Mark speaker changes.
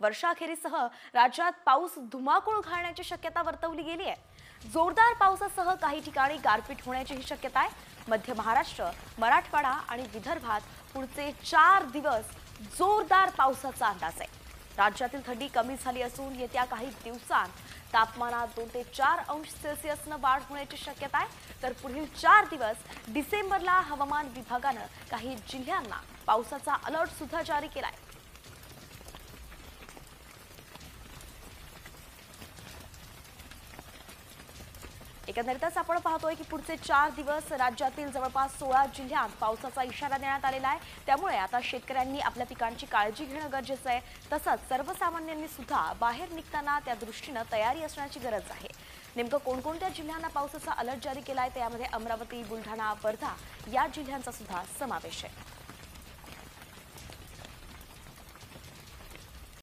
Speaker 1: वर्षाखेरीसह राज्यात पाऊस धुमाकूळ घालण्याची शक्यता वर्तवली गेली आहे। जोरदार पावसासह काही ठिकाणी गारपीट होण्याचीही शक्यता आहे। मध्य महाराष्ट्र, मराठवाडा आणि विदर्भात पुढचे 4 दिवस जोरदार पावसाचा अंदाज आहे। राज्यातील थंडी कमी झाली असून येत्या काही दिवसांत तापमानात 2 ते 4 अंश सेल्सिअसनं वाढ होण्याची शक्यता आहे। तर पुढील 4 दिवस डिसेंबरला हवामान विभागानं काही जिल्ह्यांना पावसाचा अलर्ट सुद्धा जारी केलाय। एकंदरीतच आपण पाहतोय की पुढचे 4 दिवस राज्यातील जवळपास 16 जिल्ह्यांत पावसाचा इशारा देण्यात आलेला आहे। त्यामुळे आता शेतकऱ्यांनी आपल्या पिकांची काळजी घेणं गरजेचं आहे। तसंच सर्वसामान्यांनी सुद्धा बाहेर निघताना त्या दृष्टीने तयारी असण्याची गरज आहे। नेमकं कोणकोणत्या जिल्ह्यांना पावसाचा अलर्ट जारी केलाय त्यामध्ये अमरावती, बुलढाणा, वर्धा या जिल्ह्यांचा सुद्धा समावेश आहे।